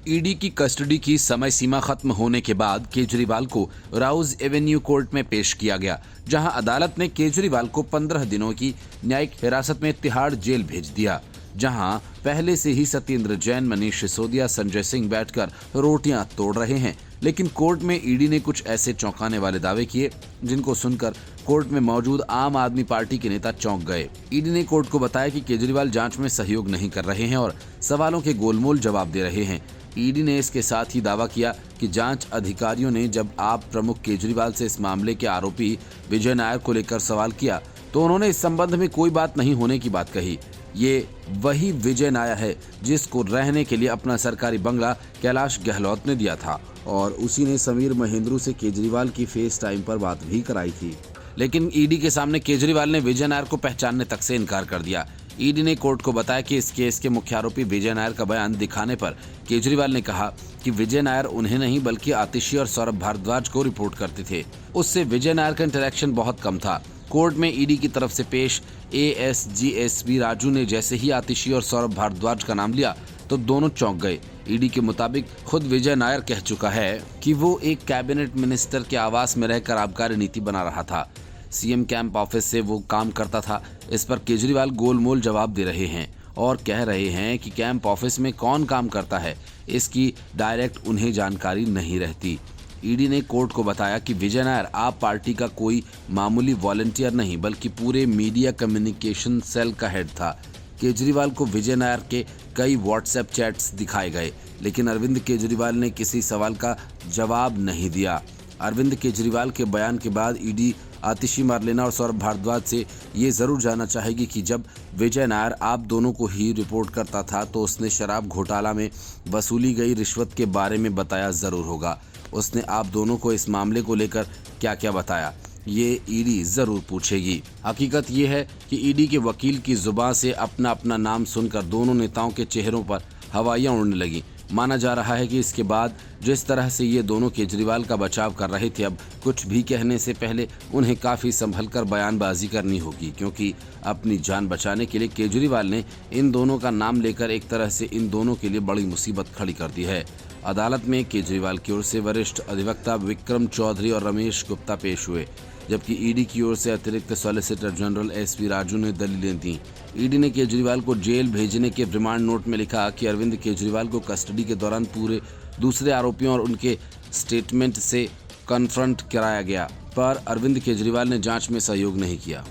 ED की custody की समय सीमा खत्म होने के बाद केजरीवाल को राउज एवेन्यू कोर्ट में पेश किया गया, जहां अदालत ने केजरीवाल को 15 दिनों की न्यायिक हिरासत में तिहाड़ जेल भेज दिया, जहां पहले से ही सत्येंद्र जैन, मनीष सिसोदिया, संजय सिंह बैठकर रोटियां तोड़ रहे हैं। लेकिन कोर्ट में ईडी ने कुछ ऐसे चौंकाने वाले दावे किए जिनको सुनकर कोर्ट में मौजूद आम आदमी पार्टी के नेता चौंक गए। ईडी ने कोर्ट को बताया कि केजरीवाल जांच में सहयोग नहीं कर रहे हैं और सवालों के गोलमोल जवाब दे रहे हैं। ईडी ने इसके साथ ही दावा किया कि जांच अधिकारियों ने जब आप प्रमुख केजरीवाल से इस मामले के आरोपी विजय नायर को लेकर सवाल किया तो उन्होंने इस संबंध में कोई बात नहीं होने की बात कही। ये वही विजय नायर है जिसको रहने के लिए अपना सरकारी बंगला कैलाश गहलोत ने दिया था और उसी ने समीर महेंद्रू से केजरीवाल की फेस टाइम पर बात भी कराई थी। लेकिन ईडी के सामने केजरीवाल ने विजय नायर को पहचानने तक से इनकार कर दिया। ईडी ने कोर्ट को बताया कि इस केस के मुख्य आरोपी विजय नायर का बयान दिखाने पर केजरीवाल ने कहा कि विजय नायर उन्हें नहीं बल्कि आतिशी और सौरभ भारद्वाज को रिपोर्ट करते थे। उससे विजय नायर का इंटरेक्शन बहुत कम था। कोर्ट में ईडी की तरफ से पेश एएसजी राजू ने जैसे ही आतिशी और सौरभ भारद्वाज का नाम लिया तो दोनों चौंक गए। ईडी के मुताबिक खुद विजय नायर कह चुका है कि वो एक कैबिनेट मिनिस्टर के आवास में रहकर आबकारी नीति बना रहा था। सीएम कैंप ऑफिस से वो काम करता था। इस पर केजरीवाल गोलमोल जवाब दे रहे हैं और कह रहे हैं कि कैंप ऑफिस में कौन काम करता है इसकी डायरेक्ट उन्हें जानकारी नहीं रहती। ईडी ने कोर्ट को बताया कि विजय नायर आप पार्टी का कोई मामूली वॉलंटियर नहीं बल्कि पूरे मीडिया कम्युनिकेशन सेल का हेड था। केजरीवाल को विजय नायर के कई व्हाट्सएप चैट्स दिखाए गए, लेकिन अरविंद केजरीवाल ने किसी सवाल का जवाब नहीं दिया। अरविंद केजरीवाल के बयान के बाद ईडी आतिशी मारलेना और सौरभ भारद्वाज से ये जरूर जानना चाहेगी कि जब विजय नायर आप दोनों को ही रिपोर्ट करता था तो उसने शराब घोटाला में वसूली गई रिश्वत के बारे में बताया जरूर होगा। उसने आप दोनों को इस मामले को लेकर क्या क्या बताया, ये ईडी जरूर पूछेगी। हकीकत ये है कि ईडी के वकील की जुबान से अपना अपना नाम सुनकर दोनों नेताओं के चेहरों पर हवाइयां उड़ने लगी। माना जा रहा है कि इसके बाद जिस तरह से ये दोनों केजरीवाल का बचाव कर रहे थे, अब कुछ भी कहने से पहले उन्हें काफ़ी संभलकर बयानबाजी करनी होगी, क्योंकि अपनी जान बचाने के लिए केजरीवाल ने इन दोनों का नाम लेकर एक तरह से इन दोनों के लिए बड़ी मुसीबत खड़ी कर दी है। अदालत में केजरीवाल की ओर से वरिष्ठ अधिवक्ता विक्रम चौधरी और रमेश गुप्ता पेश हुए, जबकि ईडी की ओर से अतिरिक्त सॉलिसिटर जनरल एसवी राजू ने दलीलें दी। ईडी ने केजरीवाल को जेल भेजने के रिमांड नोट में लिखा कि अरविंद केजरीवाल को कस्टडी के दौरान पूरे दूसरे आरोपियों और उनके स्टेटमेंट से कन्फ्रंट कराया गया, पर अरविंद केजरीवाल ने जांच में सहयोग नहीं किया।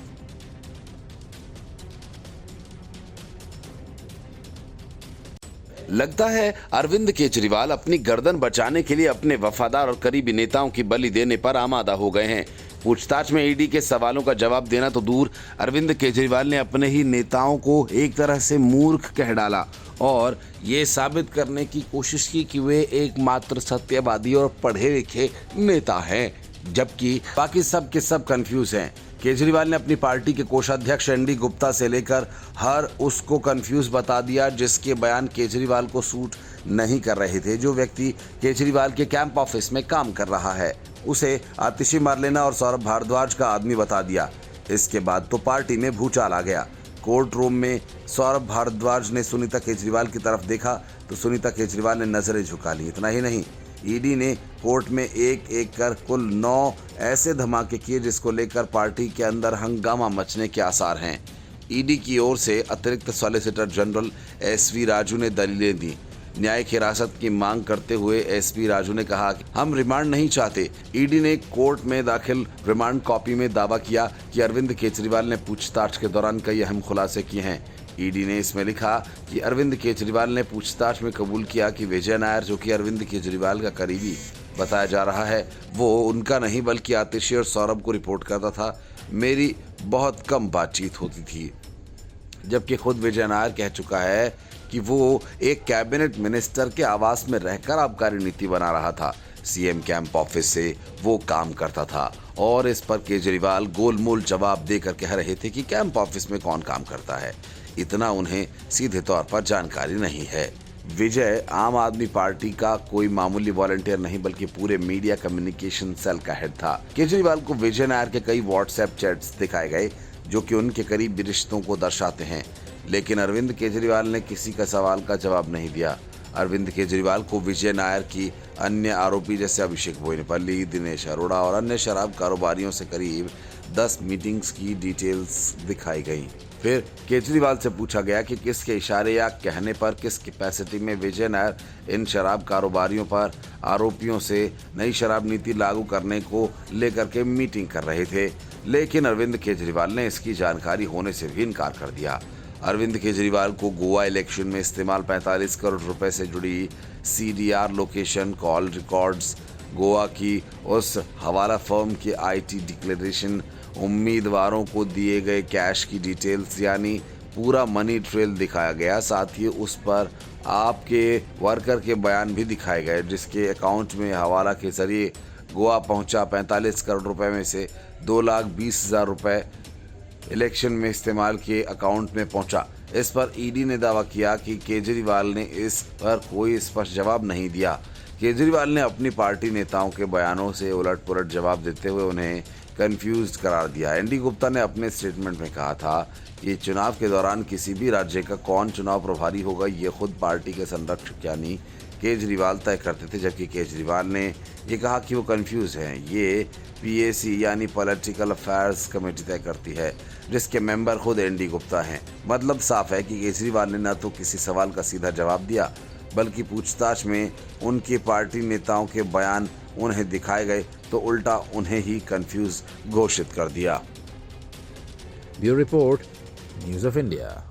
लगता है अरविंद केजरीवाल अपनी गर्दन बचाने के लिए अपने वफादार और करीबी नेताओं की बलि देने पर आमादा हो गए हैं। पूछताछ में ईडी के सवालों का जवाब देना तो दूर, अरविंद केजरीवाल ने अपने ही नेताओं को एक तरह से मूर्ख कह डाला और ये साबित करने की कोशिश की कि वे एकमात्र सत्यवादी और पढ़े लिखे नेता हैं, जबकि बाकी सब के सब कंफ्यूज हैं। केजरीवाल ने अपनी पार्टी के कोषाध्यक्ष एनडी गुप्ता से लेकर हर उसको कंफ्यूज बता दिया जिसके बयान केजरीवाल को सूट नहीं कर रहे थे। जो व्यक्ति केजरीवाल के कैंप ऑफिस में काम कर रहा है उसे आतिशी मारलेना और सौरभ भारद्वाज का आदमी बता दिया। इसके बाद तो पार्टी में भूचाल आ गया। कोर्ट रूम में सौरभ भारद्वाज ने सुनीता केजरीवाल की तरफ देखा तो सुनीता केजरीवाल ने नजरें झुका ली। इतना ही नहीं, ईडी ने कोर्ट में एक एक कर कुल 9 ऐसे धमाके किए जिसको लेकर पार्टी के अंदर हंगामा मचने के आसार हैं। ईडी की ओर से अतिरिक्त सॉलिसिटर जनरल एसवी राजू ने दलीलें दी। न्यायिक हिरासत की मांग करते हुए एसपी राजू ने कहा कि हम रिमांड नहीं चाहते। ईडी ने कोर्ट में दाखिल रिमांड कॉपी में दावा किया कि अरविंद केजरीवाल ने पूछताछ के दौरान कई अहम खुलासे किए हैं। ईडी ने इसमें लिखा कि अरविंद केजरीवाल ने पूछताछ में कबूल किया कि विजय नायर, जो कि अरविंद केजरीवाल का करीबी बताया जा रहा है, वो उनका नहीं बल्कि आतिशी और सौरभ को रिपोर्ट करता था। मेरी बहुत कम बातचीत होती थी। जबकि खुद विजय नायर कह चुका है कि वो एक कैबिनेट मिनिस्टर के आवास में रहकर आबकारी नीति बना रहा था। सीएम कैंप ऑफिस से वो काम करता था और इस पर केजरीवाल गोलमोल जवाब देकर कह रहे थे कि कैंप ऑफिस में कौन काम करता है, इतना उन्हें सीधे तौर पर जानकारी नहीं है। विजय आम आदमी पार्टी का कोई मामूली वॉलंटियर नहीं बल्कि पूरे मीडिया कम्युनिकेशन सेल का हेड था। केजरीवाल को विजय नायर के कई व्हाट्सएप चैट्स दिखाए गए जो कि उनके करीबी रिश्तों को दर्शाते हैं, लेकिन अरविंद केजरीवाल ने किसी का सवाल का जवाब नहीं दिया। अरविंद केजरीवाल को विजय नायर की अन्य आरोपी जैसे अभिषेक बोयनपल्ली, दिनेश अरोड़ा और अन्य शराब कारोबारियों से करीब 10 मीटिंग्स की डिटेल्स दिखाई गई। फिर केजरीवाल से पूछा गया कि किसके इशारे या कहने पर, किस कैपेसिटी में विजय नायर इन शराब कारोबारियों पर आरोपियों से नई शराब नीति लागू करने को लेकर के मीटिंग कर रहे थे। लेकिन अरविंद केजरीवाल ने इसकी जानकारी होने से भी इनकार कर दिया। अरविंद केजरीवाल को गोवा इलेक्शन में इस्तेमाल 45 करोड़ रुपए से जुड़ी CDR location, call records, Goa की उस हवाला फर्म के IT डिक्लेरेशन, उम्मीदवारों को दिए गए कैश की डिटेल्स यानी पूरा मनी ट्रेल दिखाया गया। साथ ही उस पर आपके वर्कर के बयान भी दिखाए गए, जिसके अकाउंट में हवाला के जरिए गोवा पहुंचा 45 करोड़ रुपए में से 2,20,000 रुपए इलेक्शन में इस्तेमाल किए अकाउंट में पहुंचा। इस पर ईडी ने दावा किया कि केजरीवाल ने इस पर कोई स्पष्ट जवाब नहीं दिया। केजरीवाल ने अपनी पार्टी नेताओं के बयानों से उलट-पुलट जवाब देते हुए उन्हें कंफ्यूज्ड करार दिया। एनडी गुप्ता ने अपने स्टेटमेंट में कहा था कि चुनाव के दौरान किसी भी राज्य का कौन चुनाव प्रभारी होगा ये खुद पार्टी के संरक्षक यानी केजरीवाल तय करते थे, जबकि केजरीवाल ने ये कहा कि वो कंफ्यूज हैं। ये PAC यानी पॉलिटिकल अफेयर्स कमेटी तय करती है, जिसके मेंबर खुद एनडी गुप्ता हैं। मतलब साफ है कि केजरीवाल ने न तो किसी सवाल का सीधा जवाब दिया, बल्कि पूछताछ में उनकी पार्टी नेताओं के बयान उन्हें दिखाए गए तो उल्टा उन्हें ही कंफ्यूज घोषित कर दिया। Bureau report, news of India.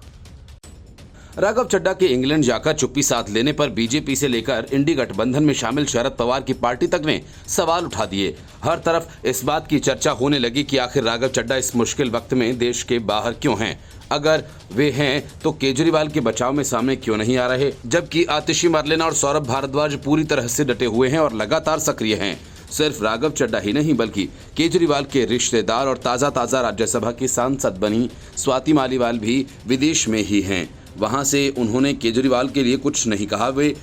Raghav Chadha के इंग्लैंड जाकर चुप्पी साध लेने पर बीजेपी से लेकर इंडी गठबंधन में शामिल शरद पवार की पार्टी तक ने सवाल उठा दिए। हर तरफ इस बात की चर्चा होने लगी कि आखिर राघव चड्ढा इस मुश्किल वक्त में देश के बाहर क्यों हैं? अगर वे हैं तो केजरीवाल के बचाव में सामने क्यों नहीं आ रहे? जबकि आतिशी मरलेना और सौरभ भारद्वाज पूरी तरह से डटे हुए हैं और लगातार सक्रिय हैं। सिर्फ राघव चड्ढा ही नहीं बल्कि केजरीवाल के रिश्तेदार और ताज़ा राज्यसभा की सांसद बनी स्वाति मालीवाल भी विदेश में ही हैं। वहां से उन्होंने केजरीवाल के लिए कुछ नहीं कहा, वे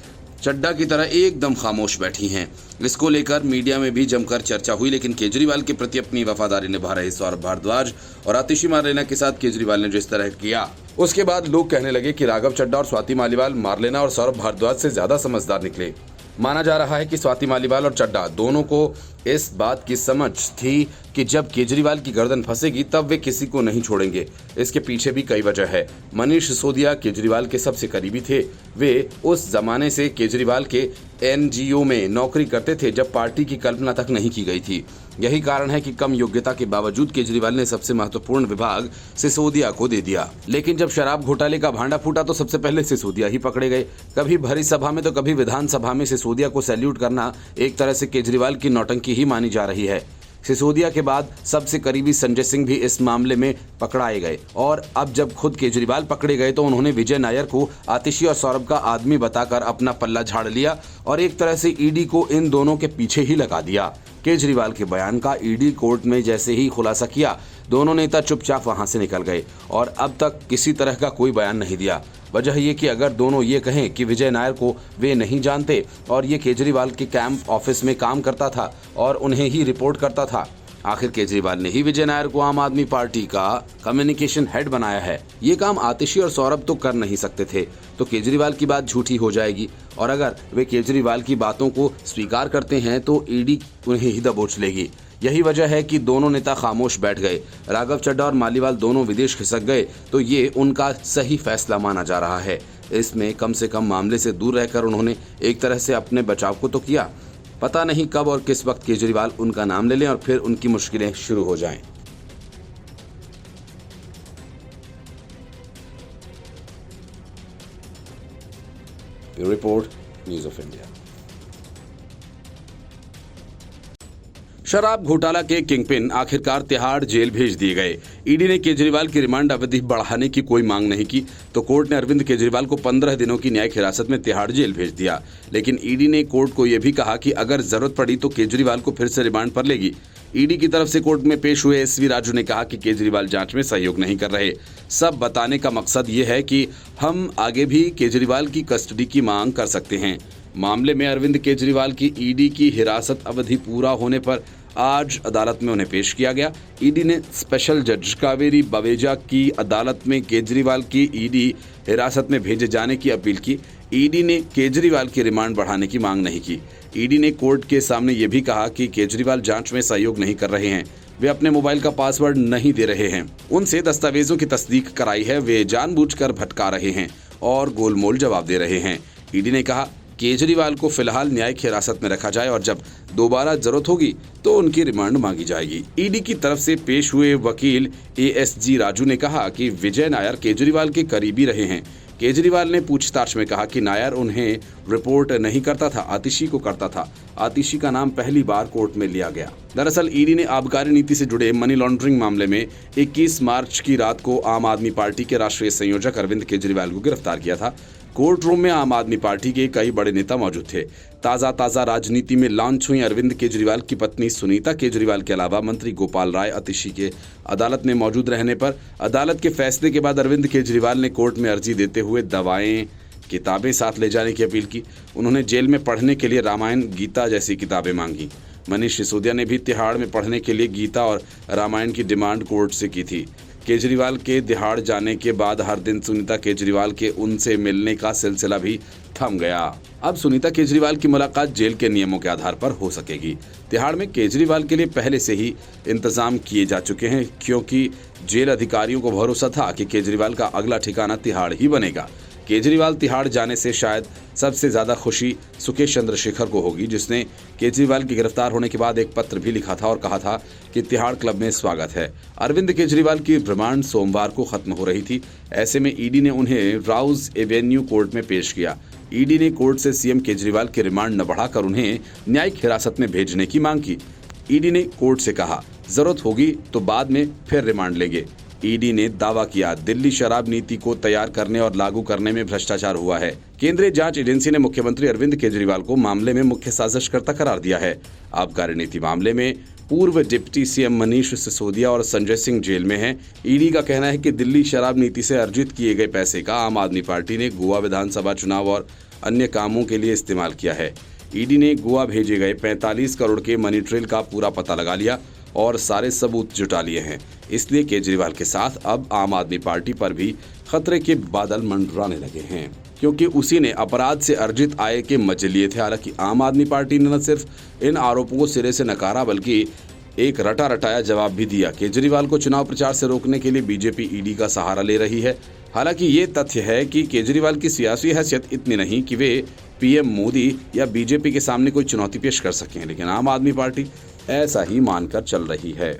चड्ढा की तरह एकदम खामोश बैठी हैं। इसको लेकर मीडिया में भी जमकर चर्चा हुई, लेकिन केजरीवाल के प्रति अपनी वफादारी निभा रहे सौरभ भारद्वाज और आतिशी मारलेना के साथ केजरीवाल ने जिस तरह किया, उसके बाद लोग कहने लगे कि राघव चड्ढा और स्वाति मालीवाल मारलेना और सौरभ भारद्वाज से ज्यादा समझदार निकले। माना जा रहा है कि स्वाति मालीवाल और चड्ढा दोनों को इस बात की समझ थी कि जब केजरीवाल की गर्दन फंसेगी तब वे किसी को नहीं छोड़ेंगे। इसके पीछे भी कई वजह है। मनीष सिसोदिया केजरीवाल के सबसे करीबी थे। वे उस जमाने से केजरीवाल के NGO में नौकरी करते थे जब पार्टी की कल्पना तक नहीं की गई थी। यही कारण है कि कम योग्यता के बावजूद केजरीवाल ने सबसे महत्वपूर्ण विभाग सिसोदिया को दे दिया। लेकिन जब शराब घोटाले का भांडा फूटा तो सबसे पहले सिसोदिया ही पकड़े गए। कभी भरी सभा में तो कभी विधानसभा में सिसोदिया को सैल्यूट करना एक तरह से केजरीवाल की नौटंकी ही मानी जा रही है। सिसोदिया के बाद सबसे करीबी संजय सिंह भी इस मामले में पकड़ाए गए और अब जब खुद केजरीवाल पकड़े गए तो उन्होंने विजय नायर को आतिशी और सौरभ का आदमी बताकर अपना पल्ला झाड़ लिया और एक तरह से ईडी को इन दोनों के पीछे ही लगा दिया। केजरीवाल के बयान का ईडी कोर्ट में जैसे ही खुलासा किया, दोनों नेता चुपचाप वहां से निकल गए और अब तक किसी तरह का कोई बयान नहीं दिया। वजह ये कि अगर दोनों ये कहें कि विजय नायर को वे नहीं जानते और ये केजरीवाल के कैंप ऑफिस में काम करता था और उन्हें ही रिपोर्ट करता था, आखिर केजरीवाल ने ही विजय नायर को आम आदमी पार्टी का कम्युनिकेशन हेड बनाया है। ये काम आतिशी और सौरभ तो कर नहीं सकते थे, तो केजरीवाल की बात झूठी हो जाएगी और अगर वे केजरीवाल की बातों को स्वीकार करते हैं तो ईडी उन्हें ही दबोच लेगी। यही वजह है कि दोनों नेता खामोश बैठ गए। राघव चड्ढा और मालीवाल दोनों विदेश खिसक गए तो ये उनका सही फैसला माना जा रहा है। इसमें कम से कम मामले से दूर रहकर उन्होंने एक तरह से अपने बचाव को तो किया। पता नहीं कब और किस वक्त केजरीवाल उनका नाम ले लें और फिर उनकी मुश्किलें शुरू हो जाएं। Bureau report, news of India. शराब घोटाला के किंगपिन आखिरकार तिहाड़ जेल भेज दिए गए। ईडी ने केजरीवाल की रिमांड अवधि बढ़ाने की कोई मांग नहीं की तो कोर्ट ने अरविंद केजरीवाल को 15 दिनों की न्यायिक हिरासत में तिहाड़ जेल भेज दिया। लेकिन ईडी ने कोर्ट को यह भी कहा कि अगर जरूरत पड़ी तो केजरीवाल को फिर से रिमांड पर लेगी। ईडी की तरफ से कोर्ट में पेश हुए SV राजू ने कहा कि केजरीवाल जांच में सहयोग नहीं कर रहे। सब बताने का मकसद ये है कि हम आगे भी केजरीवाल की कस्टडी की मांग कर सकते हैं। मामले में अरविंद केजरीवाल की ईडी की हिरासत अवधि पूरा होने पर आज अदालत में उन्हें पेश किया गया। ईडी ने स्पेशल जज कावेरी बवेजा की अदालत में केजरीवाल की ईडी हिरासत में भेजे जाने की अपील की। ईडी ने केजरीवाल की रिमांड बढ़ाने की मांग नहीं की। ईडी ने कोर्ट के सामने ये भी कहा कि केजरीवाल जांच में सहयोग नहीं कर रहे हैं, वे अपने मोबाइल का पासवर्ड नहीं दे रहे हैं, उनसे दस्तावेजों की तस्दीक कराई है, वे जानबूझकर भटका रहे हैं और गोलमोल जवाब दे रहे हैं। ईडी ने कहा केजरीवाल को फिलहाल न्यायिक हिरासत में रखा जाए और जब दोबारा जरूरत होगी तो उनकी रिमांड मांगी जाएगी। ईडी की तरफ से पेश हुए वकील ASG राजू ने कहा कि विजय नायर केजरीवाल के करीबी रहे हैं। केजरीवाल ने पूछताछ में कहा कि नायर उन्हें रिपोर्ट नहीं करता था, आतिशी को करता था। आतिशी का नाम पहली बार कोर्ट में लिया गया। दरअसल ईडी ने आबकारी नीति से जुड़े मनी लॉन्ड्रिंग मामले में 21 मार्च की रात को आम आदमी पार्टी के राष्ट्रीय संयोजक अरविंद केजरीवाल को गिरफ्तार किया था। कोर्ट रूम में आम आदमी पार्टी के कई बड़े नेता मौजूद थे। ताजा राजनीति में लॉन्च हुई अरविंद केजरीवाल की पत्नी सुनीता केजरीवाल के अलावा मंत्री गोपाल राय आतिशी के अदालत में मौजूद रहने पर अदालत के फैसले के बाद अरविंद केजरीवाल ने कोर्ट में अर्जी देते हुए दवाएं, किताबें साथ ले जाने की अपील की। उन्होंने जेल में पढ़ने के लिए रामायण, गीता जैसी किताबें मांगी। मनीष सिसोदिया ने भी तिहाड़ में पढ़ने के लिए गीता और रामायण की डिमांड कोर्ट से की थी। केजरीवाल के तिहाड़ जाने के बाद हर दिन सुनीता केजरीवाल के उनसे मिलने का सिलसिला भी थम गया। अब सुनीता केजरीवाल की मुलाकात जेल के नियमों के आधार पर हो सकेगी। तिहाड़ में केजरीवाल के लिए पहले से ही इंतजाम किए जा चुके हैं, क्योंकि जेल अधिकारियों को भरोसा था कि केजरीवाल का अगला ठिकाना तिहाड़ ही बनेगा। केजरीवाल तिहाड़ जाने से शायद सबसे ज्यादा खुशी सुकेश चंद्रशेखर को होगी, जिसने केजरीवाल के गिरफ्तार होने के बाद एक पत्र भी लिखा था और कहा था कि तिहाड़ क्लब में स्वागत है। अरविंद केजरीवाल की रिमांड सोमवार को खत्म हो रही थी। ऐसे में ईडी ने उन्हें राउज एवेन्यू कोर्ट में पेश किया। ईडी ने कोर्ट से सीएम केजरीवाल की रिमांड न बढ़ाकर उन्हें न्यायिक हिरासत में भेजने की मांग की। ईडी ने कोर्ट से कहा जरूरत होगी तो बाद में फिर रिमांड लेंगे। ईडी ने दावा किया दिल्ली शराब नीति को तैयार करने और लागू करने में भ्रष्टाचार हुआ है। केंद्रीय जांच एजेंसी ने मुख्यमंत्री अरविंद केजरीवाल को मामले में मुख्य साजिशकर्ता करार दिया है। आबकारी नीति मामले में पूर्व डिप्टी सीएम मनीष सिसोदिया और संजय सिंह जेल में हैं। ईडी का कहना है कि दिल्ली शराब नीति से अर्जित किए गए पैसे का आम आदमी पार्टी ने गोवा विधानसभा चुनाव और अन्य कामों के लिए इस्तेमाल किया है। ईडी ने गोवा भेजे गए 45 करोड़ के मनी ट्रेल का पूरा पता लगा लिया और सारे सबूत जुटा लिए हैं। इसलिए केजरीवाल के साथ अब आम आदमी पार्टी पर भी खतरे के बादल मंडराने लगे हैं, क्योंकि उसी ने अपराध से अर्जित आय के मजे लिए थे। हालांकि आम आदमी पार्टी ने न सिर्फ इन आरोपों को सिरे से नकारा बल्कि एक रटा रटाया जवाब भी दिया। केजरीवाल को चुनाव प्रचार से रोकने के लिए बीजेपी ईडी का सहारा ले रही है। हालांकि ये तथ्य है कि केजरीवाल की सियासी हैसियत इतनी नहीं कि वे पीएम मोदी या बीजेपी के सामने कोई चुनौती पेश कर सकें, लेकिन आम आदमी पार्टी ऐसा ही मानकर चल रही है।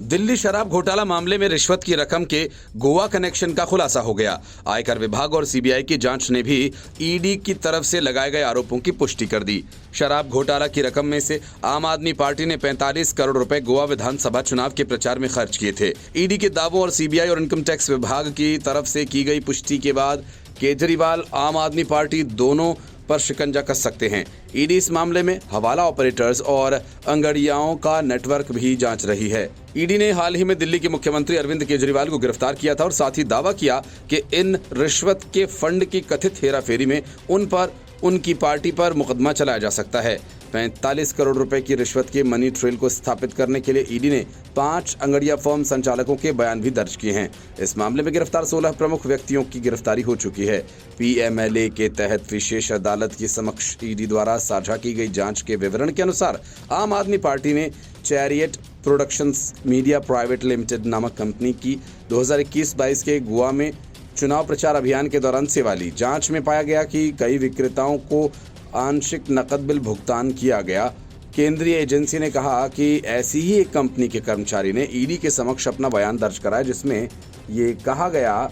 दिल्ली शराब घोटाला मामले में रिश्वत की रकम के गोवा कनेक्शन का खुलासा हो गया। आयकर विभाग और सीबीआई की जांच ने भी ईडी की तरफ से लगाए गए आरोपों की पुष्टि कर दी। शराब घोटाला की रकम में से आम आदमी पार्टी ने 45 करोड़ रुपए गोवा विधानसभा चुनाव के प्रचार में खर्च किए थे। ईडी के दावों और सीबीआई और इनकम टैक्स विभाग की तरफ से की गई पुष्टि के बाद केजरीवाल आम आदमी पार्टी दोनों पर शिकंजा कस सकते हैं। ईडी इस मामले में हवाला ऑपरेटर्स और अंगड़ियाओं का नेटवर्क भी जांच रही है। ईडी ने हाल ही में दिल्ली के मुख्यमंत्री अरविंद केजरीवाल को गिरफ्तार किया था और साथ ही दावा किया कि इन रिश्वत के फंड की कथित हेराफेरी में उनकी पार्टी पर मुकदमा चलाया जा सकता है। 45 करोड़ रुपए की रिश्वत के मनी ट्रेल को स्थापित करने के लिए ईडी ने 5 अंगड़िया फर्म संचालकों के बयान भी दर्ज किए हैं। इस मामले में गिरफ्तार 16 प्रमुख व्यक्तियों की गिरफ्तारी हो चुकी है। पीएमएलए के तहत विशेष अदालत के समक्ष ईडी द्वारा साझा की गई जांच के विवरण के अनुसार आम आदमी पार्टी ने chariot productions media private limited नामक कंपनी की 2021-22 के गोवा में चुनाव प्रचार अभियान के दौरान सेवा ली। जांच में पाया गया कि कई विक्रेताओं को आंशिक नकद बिल भुगतान किया गया। केंद्रीय एजेंसी ने कहा कि ऐसी ही एक कंपनी के कर्मचारी ने ईडी के समक्ष अपना बयान दर्ज कराया, जिसमें ये कहा गया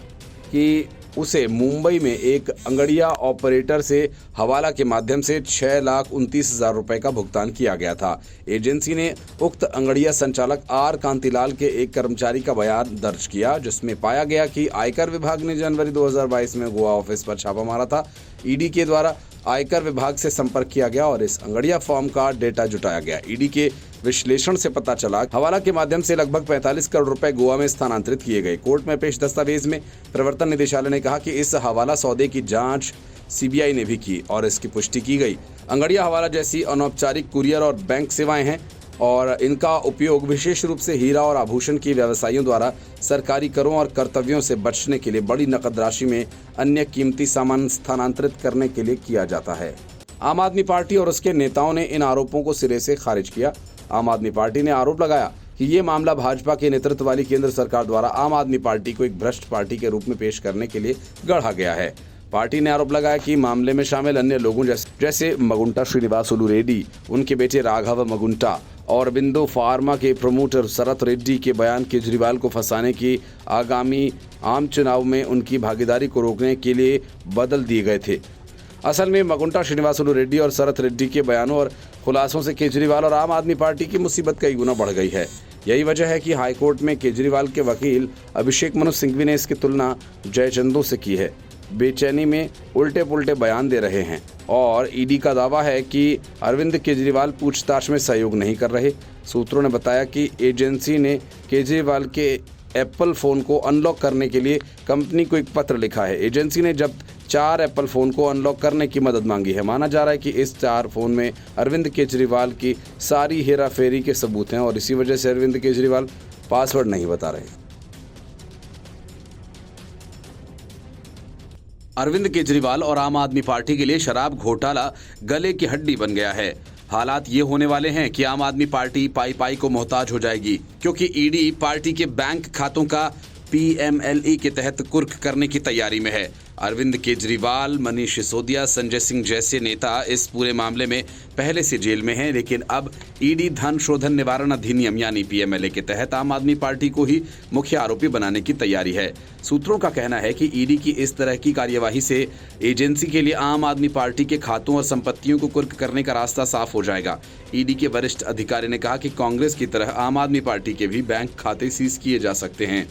कि उसे मुंबई में एक अंगड़िया ऑपरेटर से हवाला के माध्यम से 6,29,000 रुपए का भुगतान किया गया था। एजेंसी ने उक्त अंगड़िया संचालक आर कांतिलाल के एक कर्मचारी का बयान दर्ज किया, जिसमें पाया गया कि आयकर विभाग ने जनवरी 2022 में गोवा ऑफिस पर छापा मारा था। ईडी के द्वारा आयकर विभाग से संपर्क किया गया और इस अंगड़िया फॉर्म का डेटा जुटाया गया। ईडी के विश्लेषण से पता चला हवाला के माध्यम से लगभग 45 करोड़ रुपए गोवा में स्थानांतरित किए गए। कोर्ट में पेश दस्तावेज में प्रवर्तन निदेशालय ने कहा कि इस हवाला सौदे की जांच सीबीआई ने भी की और इसकी पुष्टि की गई। अंगड़िया हवाला जैसी अनौपचारिक कुरियर और बैंक सेवाएं हैं। और इनका उपयोग विशेष रूप से हीरा और आभूषण के व्यवसायियों द्वारा सरकारी करों और कर्तव्यों से बचने के लिए बड़ी नकद राशि में अन्य कीमती सामान स्थानांतरित करने के लिए किया जाता है। आम आदमी पार्टी और उसके नेताओं ने इन आरोपों को सिरे से खारिज किया। आम आदमी पार्टी ने आरोप लगाया कि ये मामला भाजपा के नेतृत्व वाली केंद्र सरकार द्वारा आम आदमी पार्टी को एक भ्रष्ट पार्टी के रूप में पेश करने के लिए गढ़ा गया है। पार्टी ने आरोप लगाया कि मामले में शामिल अन्य लोगों जैसे मगुंटा श्रीनिवासुलु रेड्डी, उनके बेटे राघव मगुंटा और बिंदु फार्मा के प्रमोटर शरत रेड्डी के बयान केजरीवाल को फंसाने की आगामी आम चुनाव में उनकी भागीदारी को रोकने के लिए बदल दिए गए थे। असल में मगुंटा श्रीनिवासुलु रेड्डी और शरत रेड्डी के बयानों और खुलासों से केजरीवाल और आम आदमी पार्टी की मुसीबत कई गुना बढ़ गई है। यही वजह है कि हाईकोर्ट में केजरीवाल के वकील अभिषेक मनु सिंघवी ने इसकी तुलना जयचंदू से की है। बेचैनी में उल्टे पुल्टे बयान दे रहे हैं और ईडी का दावा है कि अरविंद केजरीवाल पूछताछ में सहयोग नहीं कर रहे। सूत्रों ने बताया कि एजेंसी ने केजरीवाल के एप्पल फ़ोन को अनलॉक करने के लिए कंपनी को एक पत्र लिखा है। एजेंसी ने जब 4 एप्पल फ़ोन को अनलॉक करने की मदद मांगी है। माना जा रहा है कि इस 4 फ़ोन में अरविंद केजरीवाल की सारी हेराफेरी के सबूत हैं और इसी वजह से अरविंद केजरीवाल पासवर्ड नहीं बता रहे। अरविंद केजरीवाल और आम आदमी पार्टी के लिए शराब घोटाला गले की हड्डी बन गया है। हालात ये होने वाले हैं कि आम आदमी पार्टी पाई पाई को मोहताज हो जाएगी, क्योंकि ईडी पार्टी के बैंक खातों का PMLE के तहत कुर्क करने की तैयारी में है। अरविंद केजरीवाल, मनीष सिसोदिया, संजय सिंह जैसे नेता इस पूरे मामले में पहले से जेल में हैं, लेकिन अब ईडी धन शोधन निवारण अधिनियम यानी PMLA के तहत आम आदमी पार्टी को ही मुख्य आरोपी बनाने की तैयारी है। सूत्रों का कहना है कि ईडी की इस तरह की कार्यवाही से एजेंसी के लिए आम आदमी पार्टी के खातों और संपत्तियों को कुर्क करने का रास्ता साफ हो जाएगा। ईडी के वरिष्ठ अधिकारी ने कहा कि कांग्रेस की तरह आम आदमी पार्टी के भी बैंक खाते सीज किए जा सकते हैं।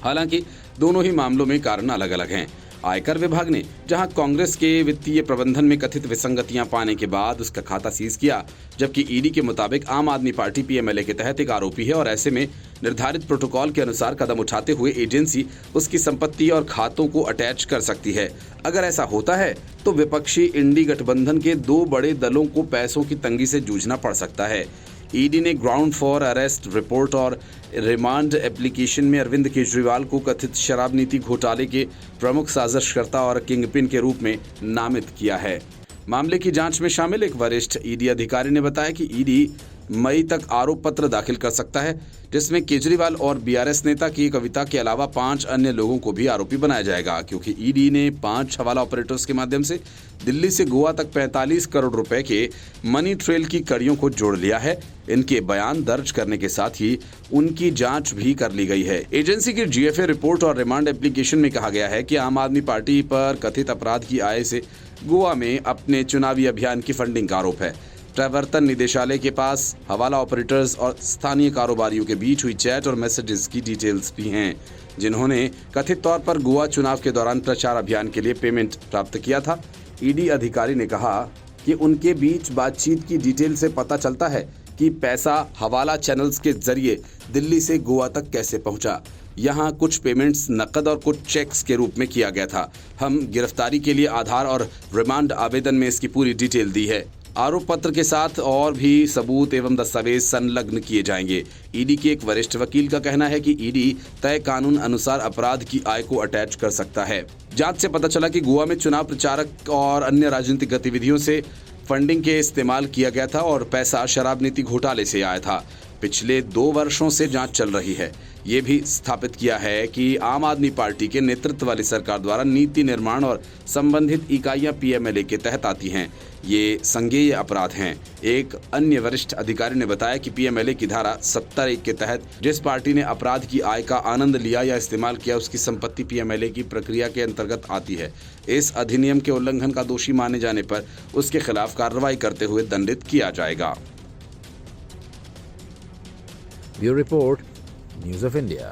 हालांकि दोनों ही मामलों में कारण अलग अलग हैं। आयकर विभाग ने जहां कांग्रेस के वित्तीय प्रबंधन में कथित विसंगतियां पाने के बाद उसका खाता सीज किया, जबकि ईडी के मुताबिक आम आदमी पार्टी PMLA के तहत एक आरोपी है और ऐसे में निर्धारित प्रोटोकॉल के अनुसार कदम उठाते हुए एजेंसी उसकी संपत्ति और खातों को अटैच कर सकती है। अगर ऐसा होता है तो विपक्षी इंडी गठबंधन के 2 बड़े दलों को पैसों की तंगी से जूझना पड़ सकता है। ईडी ने ग्राउंड फॉर अरेस्ट रिपोर्ट और रिमांड एप्लीकेशन में अरविंद केजरीवाल को कथित शराब नीति घोटाले के प्रमुख साजिशकर्ता और किंगपिन के रूप में नामित किया है। मामले की जांच में शामिल एक वरिष्ठ ईडी अधिकारी ने बताया कि ईडी मई तक आरोप पत्र दाखिल कर सकता है, जिसमें केजरीवाल और BRS नेता की कविता के अलावा 5 अन्य लोगों को भी आरोपी बनाया जाएगा, क्योंकि ईडी ने 5 हवाला ऑपरेटर्स के माध्यम से दिल्ली से गोवा तक 45 करोड़ रुपए के मनी ट्रेल की कड़ियों को जोड़ लिया है। इनके बयान दर्ज करने के साथ ही उनकी जांच भी कर ली गई है। एजेंसी की GFA रिपोर्ट और रिमांड एप्लीकेशन में कहा गया है कि आम आदमी पार्टी पर कथित अपराध की आय से गोवा में अपने चुनावी अभियान की फंडिंग का आरोप है। प्रवर्तन निदेशालय के पास हवाला ऑपरेटर्स और स्थानीय कारोबारियों के बीच हुई चैट और मैसेजेस की डिटेल्स भी हैं, जिन्होंने कथित तौर पर गोवा चुनाव के दौरान प्रचार अभियान के लिए पेमेंट प्राप्त किया था। ईडी अधिकारी ने कहा कि उनके बीच बातचीत की डिटेल से पता चलता है कि पैसा हवाला चैनल्स के जरिए दिल्ली से गोवा तक कैसे पहुंचा। यहाँ कुछ पेमेंट्स नकद और कुछ चेक्स के रूप में किया गया था। हम गिरफ्तारी के लिए आधार और रिमांड आवेदन में इसकी पूरी डिटेल दी है। आरोप पत्र के साथ और भी सबूत एवं दस्तावेज संलग्न किए जाएंगे। ईडी के एक वरिष्ठ वकील का कहना है कि ईडी तय कानून अनुसार अपराध की आय को अटैच कर सकता है। जांच से पता चला कि गोवा में चुनाव प्रचारक और अन्य राजनीतिक गतिविधियों से फंडिंग के इस्तेमाल किया गया था और पैसा शराब नीति घोटाले से आया था। पिछले 2 वर्षों से जांच चल रही है। ये भी स्थापित किया है कि आम आदमी पार्टी के नेतृत्व वाली सरकार द्वारा नीति निर्माण और संबंधित इकाइयां PMLA के तहत आती हैं। ये संज्ञेय अपराध हैं। एक अन्य वरिष्ठ अधिकारी ने बताया कि PMLA की धारा 70(1) के तहत जिस पार्टी ने अपराध की आय का आनंद लिया या इस्तेमाल किया, उसकी संपत्ति PMLA की प्रक्रिया के अंतर्गत आती है। इस अधिनियम के उल्लंघन का दोषी माने जाने पर उसके खिलाफ कार्रवाई करते हुए दंडित किया जाएगा। Bureau report, news of India.